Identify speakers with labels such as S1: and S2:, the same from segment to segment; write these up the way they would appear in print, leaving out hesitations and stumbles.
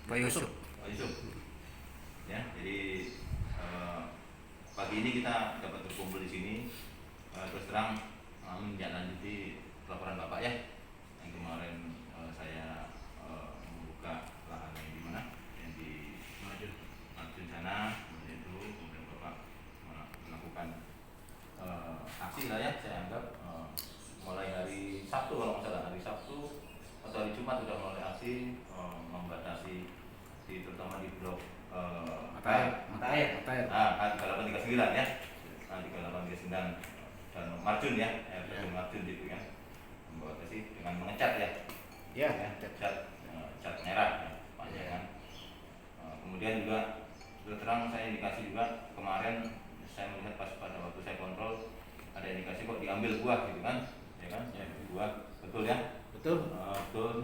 S1: Pak Yusuf.
S2: Pak Yusuf. Ya, jadi pagi ini kita dapat berkumpul di sini. Terus terang menindaklanjuti laporan Bapak ya. Yang kemarin saya membuka lahan yang di mana? Yang di Marjun sana, kemudian Bapak melakukan aksi lah ya. Saya anggap mulai hari Sabtu kalau nggak salah, hari Sabtu atau hari Jumat sudah mulai aksi membatasi terutama di blok
S1: Mata air.
S2: di 3839 ya, 3839 dan Marjun ya, Marjun gitu kan, membatasi dengan mengecat ya, cat merah ya, panjangan. Kemudian juga terang saya indikasi juga kemarin saya melihat pas pada waktu saya kontrol ada indikasi kok diambil buah gitu kan, ya kan, buah betul ya. Betul,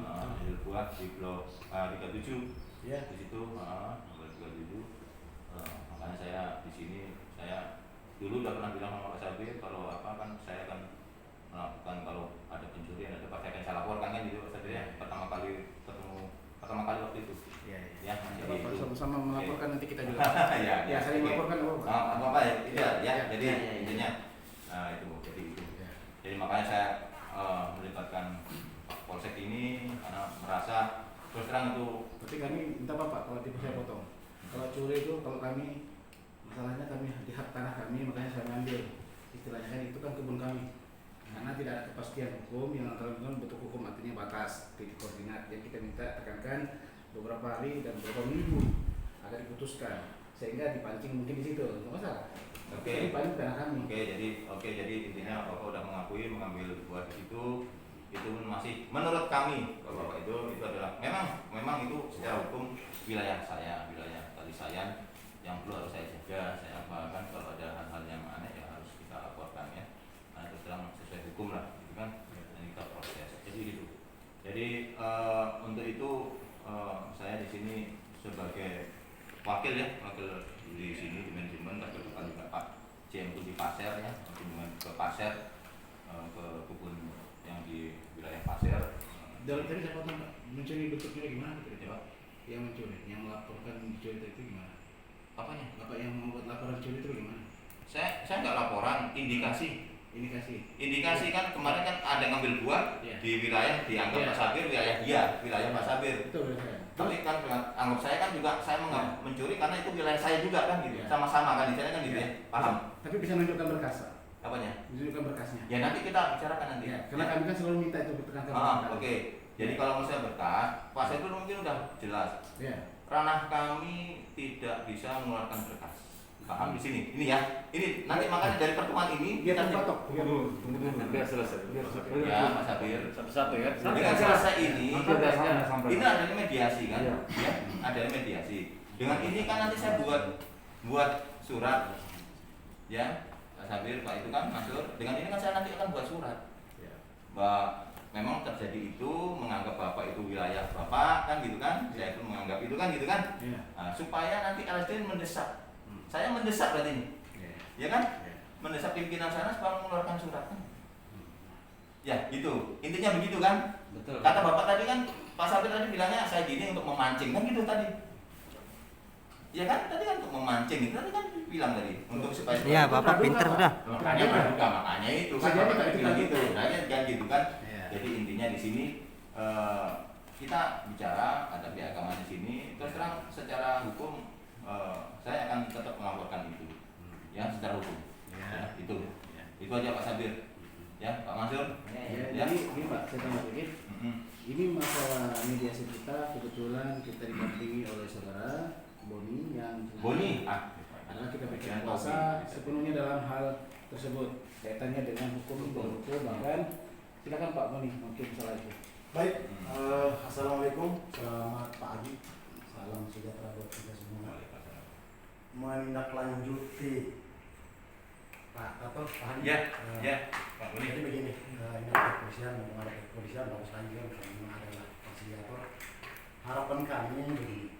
S2: ambil buah di blok 37 ya, di situ nomor 37. Makanya saya di sini, saya dulu udah pernah bilang sama Pak Sabir kalau saya akan melakukan kalau ada pencurian ada pasti akan saya laporkan kan gitu Pak Sabir ya. Pertama kali waktu itu. Ya, jadi itu
S1: sama-sama melaporkan nanti kita juga.
S2: ya,
S1: saling melaporkan
S2: apa ya, jadi intinya itu jadi itu. Jadi makanya saya melibatkan Polsek ini karena merasa terus terang itu.
S1: Berarti kami minta Pak kalau tipe saya potong. Kalau curi itu kalau kami masalahnya kami di hak tanah kami, makanya saya ngambil istilahnya kan itu kan kebun kami. Karena tidak ada kepastian hukum, yang antara lain bentuk hukum artinya batas titik koordinat yang kita minta tekankan beberapa hari dan beberapa minggu agar diputuskan sehingga dipancing mungkin di situ, nggak masalah.
S2: Oke.
S1: Paling tanah kami.
S2: Jadi intinya Bapak udah mengakui mengambil buat itu masih menurut kami Bapak itu adalah memang itu secara hukum wilayah saya, wilayah tali saya yang perlu harus saya jaga. Saya bahkan kalau ada hal-hal yang aneh ya harus kita laporkan ya. Nah, terus terang sesuai hukum lah, gitu kan. Dan kita proses. Jadi gitu. Jadi untuk itu saya di sini sebagai wakil di sini di manajemen, tapi juga Pak CM di Pasir ya, kunjungan ke Pasir, ke kebun yang di wilayah Pasir.
S1: Dalam tadi saya potong Pak, mencuri bentuknya gimana gitu Pak? Yang mencuri, yang melaporkan mencuri itu gimana?
S2: Apanya?
S1: Bapak yang membuat laporan curi itu gimana?
S2: Saya nggak laporan, indikasi kan kemarin kan ada ngambil buah di wilayah dianggap Pak Sabir wilayah Pak Sabir.
S1: Betul.
S2: Tapi kan anggap saya kan juga saya mencuri karena itu wilayah saya juga kan gitu. Sama-sama kan di sana kan gitu ya. Paham?
S1: Tapi bisa menunjukkan berkas Pak.
S2: Apanya?
S1: Menunjukkan berkasnya.
S2: Ya nanti kita bicarakan nanti.
S1: Karena kami kan selalu minta itu berkas.
S2: Oke. Jadi kalau mau saya berkas, Pak Sabir mungkin udah jelas. Ranah kami tidak bisa mengeluarkan berkas. Paham di sini. Ini ya. Ini nanti makanya dari pertemuan ini
S1: kita patok.
S3: Tunggu biar selesai.
S2: Ya, Mas Sabir.
S3: Satu-satu ya.
S2: Dengan selesai ini adanya mediasi kan? Ya, adanya mediasi. Dengan ini kan nanti saya buat surat. Ya, Mas Sabir, Pak itu kan Masur. Dengan ini kan saya nanti akan buat surat. Bahwa memang terjadi itu menganggap Bapak itu wilayah Bapak kan gitu kan? Saya pun menganggap itu kan gitu kan? Nah, supaya nanti LSD mendesak. Saya mendesak berarti ini. Ya kan? Mendesak pimpinan sana supaya mengeluarkan surat kan? Ya, gitu. Intinya begitu kan?
S3: Betul.
S2: Kata Bapak tadi kan, Pak Sabir tadi bilangnya saya gini untuk memancing kan gitu tadi. Ya kan? Tadi kan untuk memancing itu tadi kan bilang tadi untuk supaya.
S4: Iya, Bapak pinter sudah.
S2: Makanya praduga, makanya itu kan Bapak tadi bilang gitu. Makanya kan gitu kan. Jadi intinya di sini kita bicara ada pihak keamanan di sini. Terus terang secara hukum saya akan tetap melaporkan itu. Ya, secara hukum. Ya, itu aja Pak Sabir. Ya, Pak Mansur.
S1: Ya. Jadi ini Pak, saya tambah sedikit. Ini masalah mediasi kita kebetulan kita didampingi oleh saudara Boni yang adalah kita bikin kuasa sepenuhnya dalam hal tersebut kaitannya dengan hukum bahkan silakan Pak Boni mungkin salah itu.
S5: Baik, assalamualaikum, selamat pagi, salam sejahtera buat kita semua. Menindaklanjuti Pak Tato, Pak Hadi.
S2: Pak Boni.
S5: Jadi begini, ini ada kepolisian, bagus lagi kan, memang adalah fasilitator. Harapan kami begini,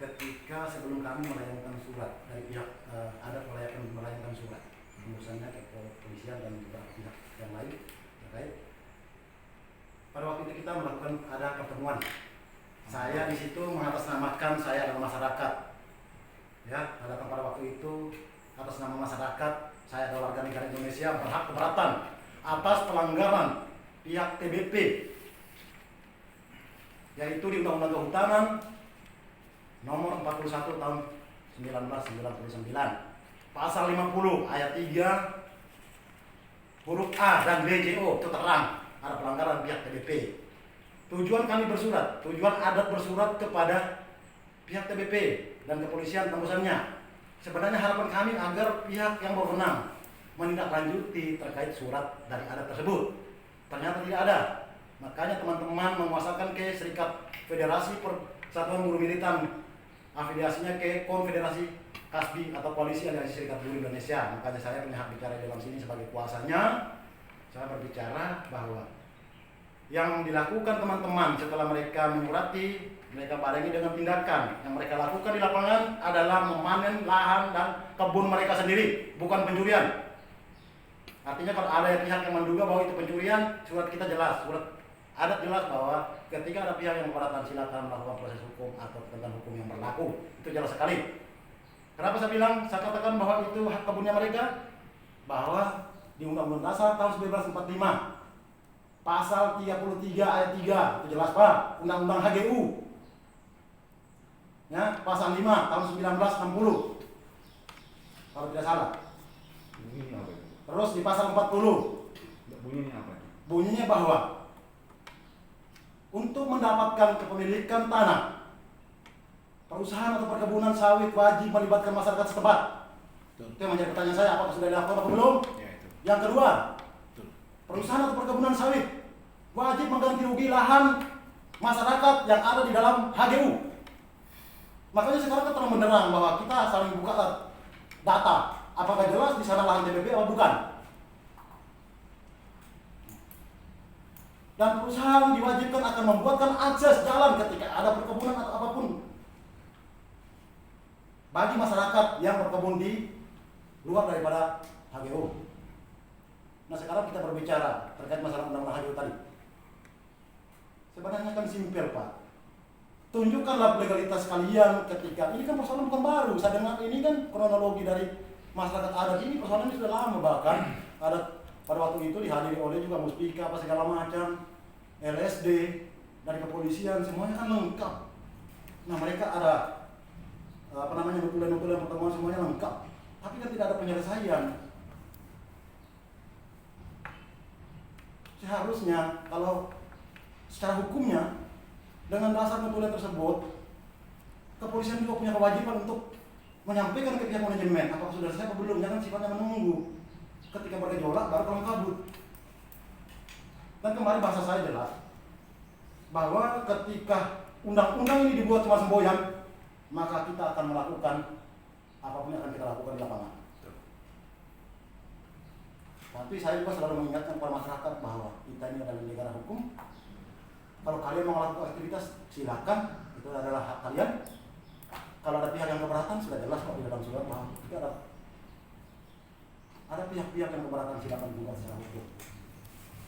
S5: ketika sebelum kami melayangkan surat dari pihak ada melayangkan surat, tembusannya ke kepolisian dan juga pihak yang lain terkait. Pada waktu itu kita melakukan ada pertemuan Saya di situ mengatasnamakan saya adalah masyarakat. Ya, datang pada waktu itu atas nama masyarakat, saya adalah warga negara Indonesia berhak keberatan atas pelanggaran pihak TBP, yaitu di Undang-Undang Kehutanan nomor 41 tahun 1999, pasal 50 ayat 3 huruf A dan B, J, O itu terang ada pelanggaran pihak TBP. Tujuan kami bersurat, tujuan adat bersurat kepada pihak TBP dan kepolisian tembusannya. Sebenarnya harapan kami agar pihak yang berwenang menindaklanjuti terkait surat dari adat tersebut. Ternyata tidak ada. Makanya teman-teman menguasakan ke Serikat Federasi Persatuan Buruh Militan, afiliasinya ke Konfederasi Kasbi atau Koalisi Aliansi Serikat Buruh Indonesia. Makanya saya punya hak bicara di dalam sini sebagai kuasanya. Saya berbicara bahwa yang dilakukan teman-teman setelah mereka menyurati, mereka barengi dengan tindakan yang mereka lakukan di lapangan adalah memanen lahan dan kebun mereka sendiri, bukan pencurian. Artinya kalau ada pihak yang menduga bahwa itu pencurian, surat kita jelas, surat adat jelas bahwa ketika ada pihak yang keberatan silakan melakukan proses hukum atau tentang hukum yang berlaku. Itu jelas sekali. Kenapa saya bilang, saya katakan bahwa itu hak kebunnya mereka? Bahwa di Undang-Undang Dasar tahun 1945 pasal 33 ayat 3 itu jelas Pak, Undang-Undang HGU ya, pasal 5 tahun 1960 kalau tidak salah.
S3: Bunyinya apa itu?
S5: Terus di pasal 40
S3: Bunyinya apa itu?
S5: bunyinya bahwa untuk mendapatkan kepemilikan tanah, perusahaan atau perkebunan sawit wajib melibatkan masyarakat setempat. Itu yang menjadi pertanyaan saya, apakah sudah dilakukan atau belum?
S3: Ya itu.
S5: Yang kedua,
S3: Betul.
S5: perusahaan atau perkebunan sawit wajib mengganti rugi lahan masyarakat yang ada di dalam HGU. Makanya sekarang kita terang benderang bahwa kita saling buka data, apakah jelas di sana lahan TBP atau bukan. Dan perusahaan diwajibkan akan membuatkan akses jalan ketika ada perkebunan atau apapun bagi masyarakat yang berkebun di luar daripada HGU. Nah sekarang kita berbicara terkait masalah undang-undang HGU tadi. Sebenarnya kan simpel Pak. Tunjukkanlah legalitas kalian ketika ini kan persoalan bukan baru. Saya dengar ini kan kronologi dari masyarakat adat ini persoalan ini sudah lama, bahkan ada pada waktu itu dihadiri oleh juga Muspika apa segala macam, LSD dari kepolisian semuanya kan lengkap. Nah mereka ada apa namanya notulen pertemuan semuanya lengkap. Tapi kan tidak ada penyelesaian. Seharusnya kalau secara hukumnya dengan dasar notulen tersebut kepolisian juga punya kewajiban untuk menyampaikan ke pihak manajemen apakah sudah selesai atau belum, jangan sifatnya menunggu ketika bergejolak baru kamu kabut. Dan kemarin bahasa saya jelas bahwa ketika undang-undang ini dibuat cuma semboyan, maka kita akan melakukan apapun yang akan kita lakukan di lapangan. Tapi saya juga selalu mengingatkan kepada masyarakat bahwa kita ini adalah negara hukum. Kalau kalian mau melakukan aktivitas, silakan, itu adalah hak kalian. Kalau ada pihak yang keberatan, sudah jelas kok di dalam surat bahwa itu ada pihak-pihak yang keberatan, silakan gugat secara hukum.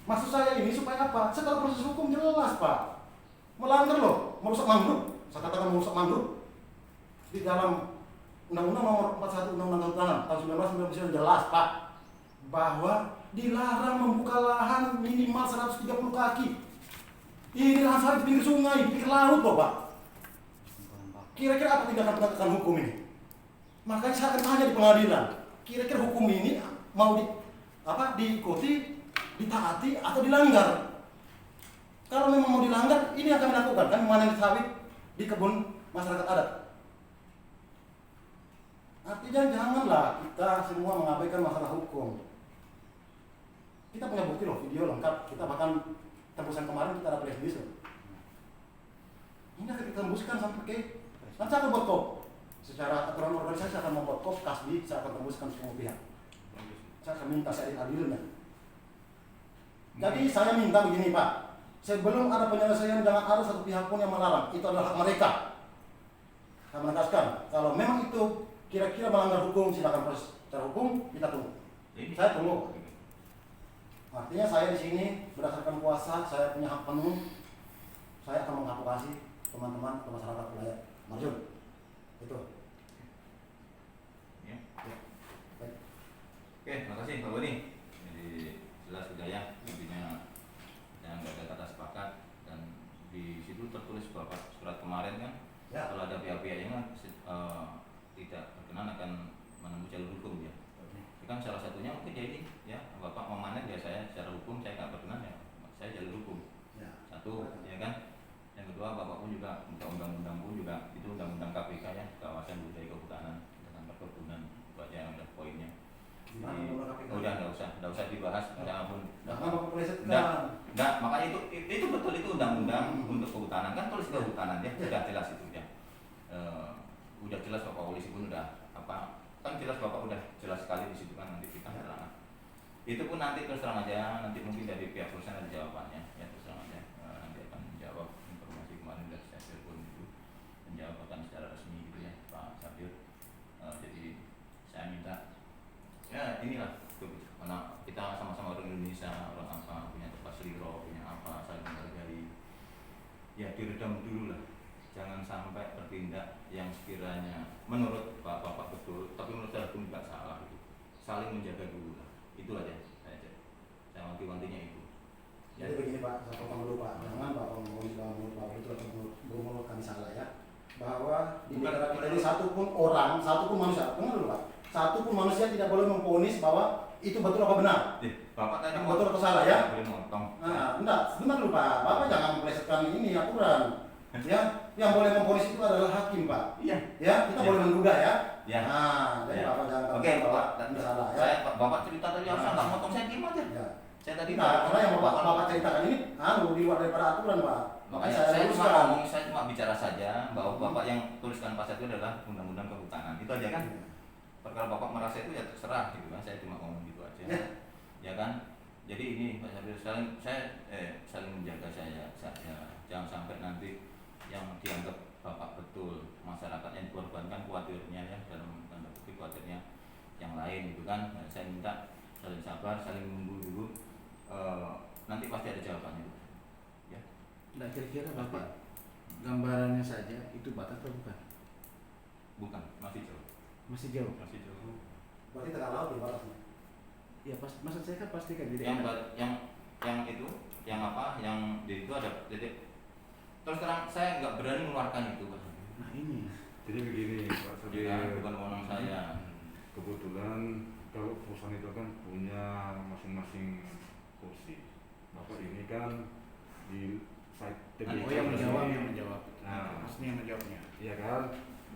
S5: Maksud saya ini supaya apa? Setelah proses hukum jelas Pak. Melanggar loh, merusak mangrove. Saya katakan merusak mangrove. Di dalam Undang-Undang nomor 41 Undang-Undang Kehutanan tahun 1999 jelas Pak bahwa dilarang membuka lahan minimal 130 kaki. Ini lahan sawit di pinggir sungai, di pinggir laut loh Pak. Kira-kira apa tindakan penegakan hukum ini? Makanya saya akan tanya di pengadilan. Kira-kira hukum ini mau diikuti, ditaati atau dilanggar? Kalau memang mau dilanggar, ini akan dilakukan kan memanen sawit di kebun masyarakat adat. Artinya janganlah kita semua mengabaikan masalah hukum. Kita punya bukti loh, video lengkap. Kita bahkan tembusan kemarin kita ada press release loh. Ini akan kita tembuskan sampai ke nanti saya akan buat kop. Secara aturan organisasi saya akan membuat kop kasbi, saya akan tembuskan semua pihak. Saya akan minta saya adilnya. Jadi saya minta begini Pak, sebelum ada penyelesaian jangan ada satu pihak pun yang melarang. Itu adalah hak mereka. Saya menegaskan, kalau memang itu kira-kira melanggar hukum, silakan proses secara hukum, kita tunggu. Saya tunggu. Artinya saya di sini berdasarkan kuasa, saya punya hak penuh. Saya akan mengadvokasi teman-teman atau masyarakat wilayah Marjun. Itu.
S2: Ya.
S5: Ya. Baik.
S2: Oke, makasih Pak Boni. Jadi jelas sudah ya, intinya yang nggak ada kata sepakat dan di situ tertulis Bapak surat kemarin kan,
S5: Ya.
S2: kalau ada pihak-pihak yang tidak berkenan akan menempuh jalur hukum ya. Itu kan salah satunya mungkin ya ini ya, Bapak memanen ya saya secara hukum saya nggak berkenan ya, saya jalur hukum.
S5: Ya.
S2: Satu, ya kan. Yang kedua, Bapak pun juga untuk undang-undang pun juga itu undang-undang KPK ya, kawasan budaya kehutanan dan perkebunan, itu aja yang ada poinnya.
S5: Gimana
S2: Jadi,
S5: menurut KPK?
S2: udah nggak usah dibahas, jangan pun.
S5: Jangan Bapak Polisi
S2: Enggak, makanya itu betul itu undang-undang untuk kehutanan kan tulis kehutanan ya, sudah jelas itu ya. Udah jelas Bapak Polisi pun udah apa kan jelas Bapak udah jelas sekali di situ kan nanti kita terang. Itu pun nanti terus terang aja, nanti mungkin dari pihak perusahaan ada jawabannya ya, terus terang aja nanti akan menjawab informasi kemarin dari saya telepon itu, menjawab akan secara resmi gitu ya Pak Sabir. Jadi saya minta ya inilah karena kita sama-sama orang Indonesia, orang apa punya tempat seliro, punya apa saling menghargai ya, diredam dulu lah, jangan sampai bertindak yang sekiranya menurut Bapak betul tapi menurut saya pun nggak salah, itu saling menjaga dulu lah, itu aja saya wanti-wantinya itu ya.
S5: Jadi begini Pak, saya potong dulu Pak, jangan Bapak ngomong bahwa Bapak itu atau menurut kami salah ya, bahwa di negara kita ini satu pun manusia, dengar dulu Pak, satu pun manusia tidak boleh memvonis bahwa itu betul apa benar.
S2: Bapak tadi
S5: Yang betul atau salah ya?
S2: boleh motong.
S5: Nah, enggak, sebentar dulu Pak, Bapak jangan melesetkan ini aturan. Ya, yang boleh memvonis itu adalah hakim Pak.
S2: Iya.
S5: Ya, kita boleh menduga ya.
S2: Ya.
S5: Nah, jadi
S2: Ya.
S5: Bapak jangan
S2: Oke, Bapak.
S5: ini salah ya.
S2: Saya Bapak cerita tadi harusnya nggak motong, saya diem aja.
S5: Ya.
S2: Saya tadi
S5: Nah, karena yang Bapak ceritakan ini di luar daripada aturan Pak.
S2: makanya saya cuma ngomong, saya cuma bicara saja bahwa Bapak yang tuliskan pasal itu adalah undang-undang kehutanan. Itu aja kan. Perkara Bapak merasa itu ya terserah gitu kan. Saya cuma ngomong gitu aja.
S5: Ya.
S2: Ya kan? Jadi ini Pak Sabir saling menjaga saya. Jangan sampai nanti yang dianggap Bapak betul, masyarakat yang dikorbankan khawatirnya ya, dalam tanda kutip khawatirnya yang lain gitu kan. Nah, saya minta saling sabar, saling menunggu dulu. Nanti pasti ada jawabannya. Ya.
S1: Nah, kira-kira Bapak gambarannya saja itu batas atau bukan?
S2: Bukan, masih jauh.
S1: Masih jauh.
S2: Masih jauh.
S5: Berarti tengah laut di batasnya.
S1: Ya maksud saya kan pasti kan jadi
S2: yang itu, yang apa, yang di itu ada titik. Terus terang saya nggak berani mengeluarkan itu Pak.
S1: Nah ini.
S3: Jadi begini Pak Sabir,
S2: Bukan wewenang saya.
S3: kebetulan kalau perusahaan itu kan punya masing-masing kursi. Bapak ini kan di site TBK.
S1: Oh yang menjawab.
S3: Nah,
S1: Maksudnya yang menjawabnya.
S3: iya kan,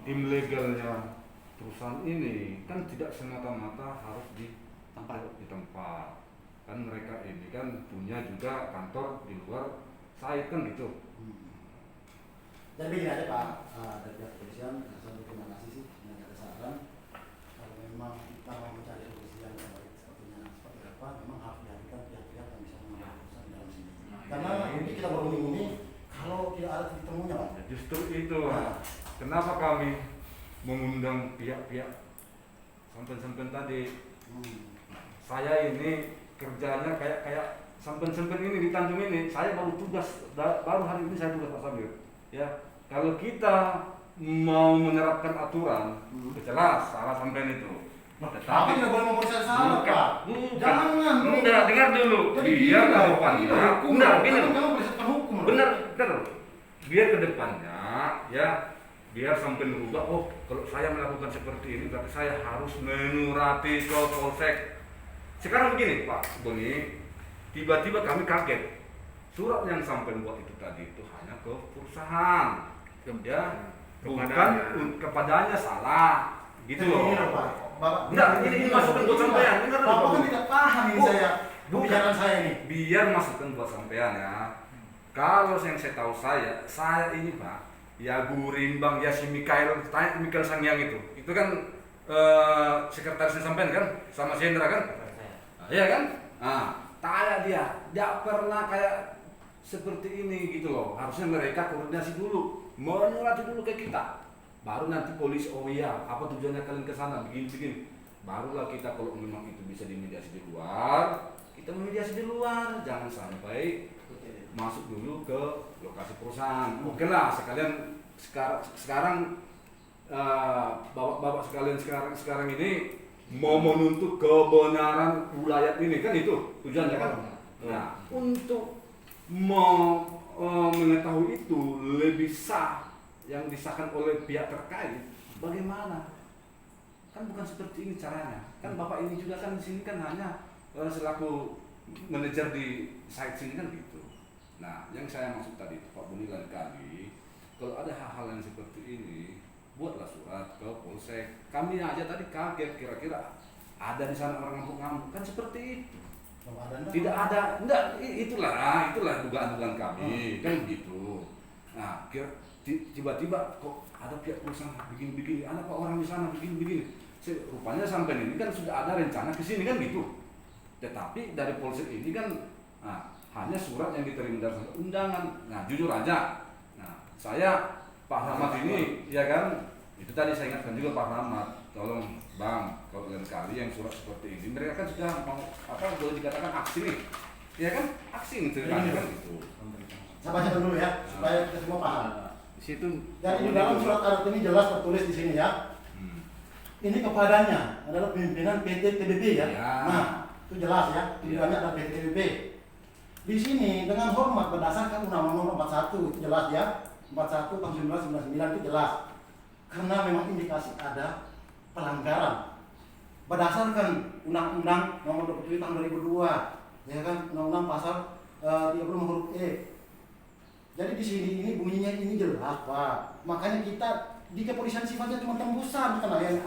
S3: tim legalnya perusahaan ini kan tidak semata-mata harus di tempat. Kan mereka ini kan punya juga kantor di luar site kan gitu.
S5: Jadi begini aja Pak, dari pihak kepolisian, saya terima kasih sih yang ada saran. Kalau memang kita mau mencari solusi yang baik seperti apa, memang harus dihadirkan pihak-pihak yang bisa mengambil keputusan di dalam sini. Karena mungkin kita berunding ini kalau tidak ada titik temunya Pak.
S3: Ya, justru itu, kenapa kami mengundang pihak-pihak sampen-sampen tadi. Saya ini kerjanya kayak sampen-sampen ini di Tanjung ini, saya baru tugas, baru hari ini saya tugas Pak Sabir. Ya, kalau kita mau menerapkan aturan, jelas salah sampean itu.
S5: Tapi tidak boleh mempercayai salah Pak. Jangan.
S3: Enggak, dengar dulu. Biar ke depannya. Enggak, benar.
S5: Jangan berdasarkan hukum.
S3: Benar. Biar ke depannya, ya, biar sampai merubah. Oh, kalau saya melakukan seperti ini, berarti saya harus menurati ke polsek. Sekarang begini, Pak Boni, tiba-tiba kami kaget. Surat yang sampai buat itu tadi itu hanya ke perusahaan, ya, bukan kepadanya salah, gitu loh.
S5: Bapak,
S3: Enggak, ini masukan buat sampean.
S5: Bapak kan tidak paham ini saya, pembicaraan saya ini.
S3: Biar masukan buat sampean ya. Kalau yang saya tahu saya ini Pak, ya Bu Rimbang, ya si Mikael Sangyang itu kan sekretarisnya sampean kan, sama si Hendra kan? Iya kan? Nah, tanya dia, tidak pernah kayak seperti ini gitu loh. Harusnya mereka koordinasi dulu, menurati dulu ke kita. Baru nanti polisi, oh iya, apa tujuannya kalian ke sana, begini. Barulah kita kalau memang itu bisa dimediasi di luar, kita memediasi di luar. Jangan sampai masuk dulu ke lokasi perusahaan. Oke lah, sekalian sekarang bapak-bapak sekalian sekarang ini mau menuntut kebenaran wilayah ini kan, itu tujuannya kan. Nah, untuk mengetahui itu lebih sah yang disahkan oleh pihak terkait, bagaimana? Kan bukan seperti ini caranya. Kan bapak ini juga kan di sini kan hanya selaku manajer di site sini kan gitu. Nah, yang saya maksud tadi Pak Buni lain kali, kalau ada hal-hal yang seperti ini, buatlah surat ke polsek. Kami aja tadi kaget, kira-kira ada di sana orang ngamuk-ngamuk, kan seperti itu. Tidak ada, enggak, itulah dugaan-dugaan kami, kan begitu. Nah, tiba-tiba kok ada pihak perusahaan begini-begini, ada Pak orang di sana begini-begini. Rupanya sampai ini kan sudah ada rencana ke sini kan gitu. Tetapi dari polsek ini kan hanya surat yang diterima dari undangan. Nah, jujur aja, saya Pak Rahmat ini, ya kan, itu tadi saya ingatkan juga Pak Rahmat, tolong Bang, kalau lain kali yang surat seperti ini, mereka kan sudah mau boleh dikatakan aksi nih, ya kan, aksi nih ceritanya kan gitu.
S5: Saya bacakan dulu ya, supaya kita semua paham.
S1: Di situ.
S5: Jadi di dalam surat adat ini jelas tertulis di sini ya. Ini kepadanya adalah pimpinan PT TBB ya. Nah, itu jelas ya, pimpinan adalah PT TBB. Di sini dengan hormat berdasarkan Undang-Undang Nomor 41 itu jelas ya, 41 tahun 1999 itu jelas. Karena memang indikasi ada pelanggaran berdasarkan Undang-Undang Nomor 27 tahun 2002, ya kan, Undang-Undang pasal 30 huruf E. Jadi di sini ini bunyinya ini jelas Pak. Makanya kita di kepolisian sifatnya cuma tembusan, karena yang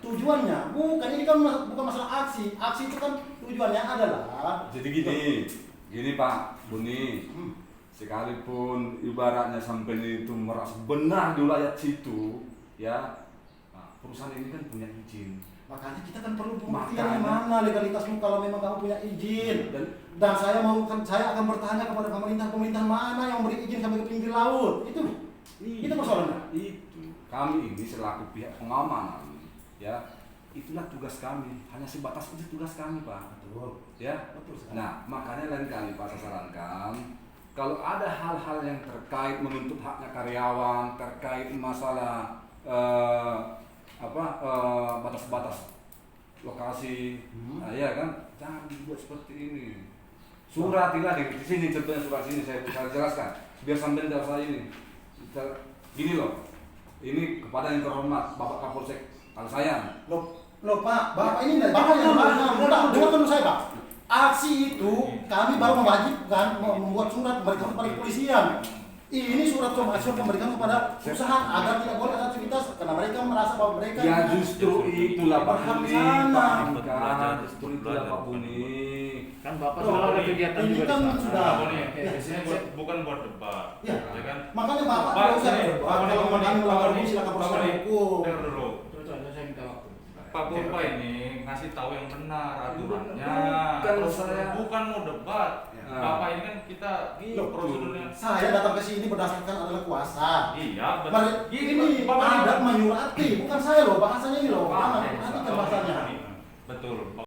S5: tujuannya bukan ini kan bukan masalah aksi. Aksi itu kan tujuannya adalah.
S3: Jadi gini Pak Buni, sekalipun ibaratnya sampai itu merasa benar di wilayah situ, ya, perusahaan ini kan punya izin.
S5: Makanya kita kan perlu pembuktian mana legalitasmu kalau memang kamu punya izin. Dan saya akan bertanya kepada pemerintah mana yang memberi izin sampai ke pinggir laut. Itu persoalannya.
S3: Itu kami ini selaku pihak pengamanan, ya, itulah tugas kami. Hanya sebatas itu tugas kami Pak.
S5: Betul.
S3: Ya.
S5: Betul sekali.
S3: Nah, makanya lain kali Pak saya sarankan, kalau ada hal-hal yang terkait menuntut haknya karyawan, terkait masalah batas-batas lokasi, ya kan, jangan dibuat seperti ini. Surat di sini contohnya surat sini saya jelaskan biar sampai tidak usah ini. Gini loh, ini kepada yang terhormat Bapak Kapolsek Kalsayan.
S5: Loh Pak, Bapak ini Bapak yang dengar dulu saya Pak. Aksi itu kami baru mewajibkan membuat surat memberikan kepada kepolisian. Ini surat memberikan kepada perusahaan agar tidak boleh ada aktivitas karena mereka merasa bahwa mereka
S3: ya justru itulah Pak Buni, justru itulah Pak Buni.
S1: Kan Bapak sudah ada kegiatan
S5: ini
S1: juga
S5: kan
S1: di sana.
S5: sudah.
S4: Biasanya bukan buat debat,
S5: Ya.
S4: ya kan?
S5: Makanya Bapak tidak usah kalau mau melanggar hukum silakan proses hukum.
S4: Dengar dulu.
S1: Itu aja saya minta waktu.
S4: Pak Purba ini ngasih tahu yang benar aturannya.
S3: Bukan saya.
S4: Bukan mau debat.
S3: Ya.
S4: Bapak ini kan kita prosedurnya.
S5: Saya datang ke sini berdasarkan adalah kuasa.
S4: Iya, betul.
S5: Ini adat menyurati, bukan saya loh bahasanya ini loh.
S4: Pak,
S5: Perhatikan bahasanya.
S4: betul.